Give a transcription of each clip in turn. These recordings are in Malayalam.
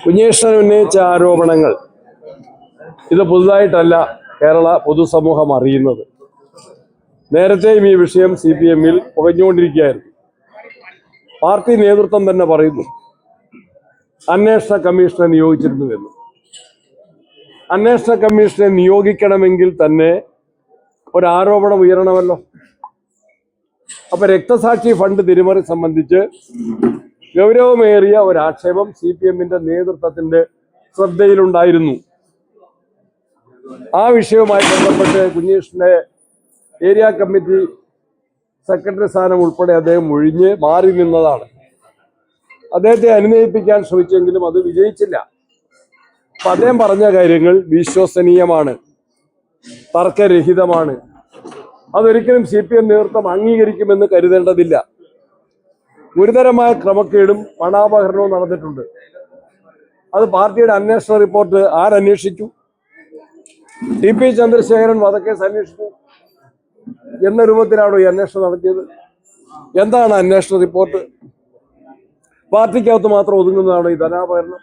കുഞ്ഞേഷ്ണൻ ഉന്നയിച്ച ആരോപണങ്ങൾ ഇത് പുതുതായിട്ടല്ല കേരള പൊതുസമൂഹം അറിയുന്നത്. നേരത്തെയും ഈ വിഷയം CPM-ൽ പുകഞ്ഞുകൊണ്ടിരിക്കുകയായിരുന്നു. പാർട്ടി നേതൃത്വം തന്നെ പറയുന്നു അന്വേഷണ കമ്മീഷനെ നിയോഗിച്ചിരുന്നുവെന്ന്. അന്വേഷണ കമ്മീഷനെ നിയോഗിക്കണമെങ്കിൽ തന്നെ ഒരാരോപണം ഉയരണമല്ലോ. അപ്പൊ രക്തസാക്ഷി ഫണ്ട് തിരിമറി സംബന്ധിച്ച് ഗൗരവമേറിയ ഒരാക്ഷേപം CPM-ന്റെ നേതൃത്വത്തിന്റെ ശ്രദ്ധയിലുണ്ടായിരുന്നു. ആ വിഷയവുമായി ബന്ധപ്പെട്ട് കുഞ്ഞേഷ്ണന്റെ ഏരിയ കമ്മിറ്റി സെക്രട്ടറി സ്ഥാനം ഉൾപ്പെടെ അദ്ദേഹം ഒഴിഞ്ഞ് മാറി നിന്നതാണ്. അദ്ദേഹത്തെ അനുനയിപ്പിക്കാൻ ശ്രമിച്ചെങ്കിലും അത് വിജയിച്ചില്ല. അപ്പൊ അദ്ദേഹം പറഞ്ഞ കാര്യങ്ങൾ വിശ്വസനീയമാണ്, തർക്കരഹിതമാണ്. അതൊരിക്കലും CPM നേതൃത്വം അംഗീകരിക്കുമെന്ന് കരുതേണ്ടതില്ല. ഗുരുതരമായ ക്രമക്കേടും പണാപഹരണവും നടന്നിട്ടുണ്ട്. അത് പാർട്ടിയുടെ അന്വേഷണ റിപ്പോർട്ട് ആരന്വേഷിച്ചു? TP ചന്ദ്രശേഖരൻ വധക്കേസ് അന്വേഷിച്ചു എന്ന രൂപത്തിലാണോ ഈ അന്വേഷണം നടത്തിയത്? എന്താണ് അന്വേഷണ റിപ്പോർട്ട്? പാർട്ടിക്കകത്ത് മാത്രം ഒതുങ്ങുന്നതാണോ ഈ ധനാപഹരണം?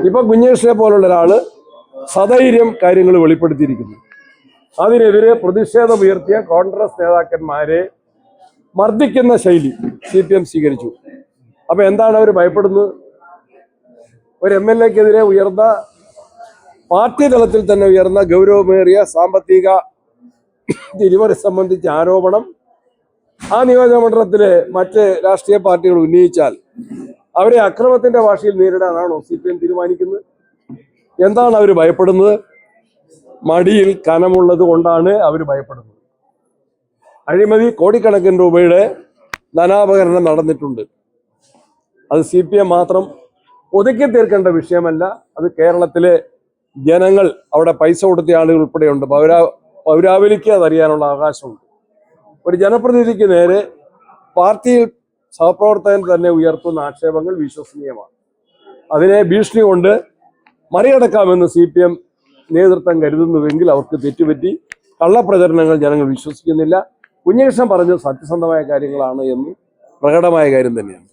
ഇപ്പൊ കുഞ്ഞേഷിനെ പോലുള്ള ഒരാള് സധൈര്യം കാര്യങ്ങൾ വെളിപ്പെടുത്തിയിരിക്കുന്നു. അതിനെതിരെ പ്രതിഷേധമുയർത്തിയ കോൺഗ്രസ് നേതാക്കന്മാരെ മർദ്ദിക്കുന്ന ശൈലി CPM സ്വീകരിച്ചു. അപ്പൊ എന്താണ് അവർ ഭയപ്പെടുന്നത്? ഒരു MLA-ക്കെതിരെ ഉയർന്ന, പാർട്ടി തലത്തിൽ തന്നെ ഉയർന്ന ഗൗരവമേറിയ സാമ്പത്തിക തിരിമറി സംബന്ധിച്ച ആരോപണം ആ നിയോജക മണ്ഡലത്തിലെ മറ്റ് രാഷ്ട്രീയ പാർട്ടികൾ ഉന്നയിച്ചാൽ അവരെ അക്രമത്തിന്റെ ഭാഷയിൽ നേരിടാനാണോ CPM തീരുമാനിക്കുന്നത്? എന്താണ് അവർ ഭയപ്പെടുന്നത്? മടിയിൽ കനമുള്ളത് കൊണ്ടാണ് അവർ ഭയപ്പെടുന്നത്. അഴിമതി കോടിക്കണക്കിന് രൂപയുടെ ധനാപഹരണം നടന്നിട്ടുണ്ട്. അത് CPM മാത്രം ഒതുക്കി തീർക്കേണ്ട വിഷയമല്ല. അത് കേരളത്തിലെ ജനങ്ങൾ, അവിടെ പൈസ കൊടുത്ത ആളുകൾ ഉൾപ്പെടെയുണ്ട്. പൗരാവലിക്ക് അതറിയാനുള്ള അവകാശമുണ്ട്. ഒരു ജനപ്രതിനിധിക്ക് നേരെ പാർട്ടിയിൽ സഹപ്രവർത്തകൻ തന്നെ ഉയർത്തുന്ന ആക്ഷേപങ്ങൾ വിശ്വസനീയമാണ്. അതിനെ ഭീഷണി കൊണ്ട് മറികടക്കാമെന്ന് CPM നേതൃത്വം കരുതുന്നുവെങ്കിൽ അവർക്ക് തെറ്റുപറ്റി. കള്ളപ്രചരണങ്ങൾ ജനങ്ങൾ വിശ്വസിക്കുന്നില്ല. കുഞ്ഞേഷ്ണൻ പറഞ്ഞത് സത്യസന്ധമായ കാര്യങ്ങളാണ് എന്ന് പ്രകടമായ കാര്യം തന്നെയാണ്.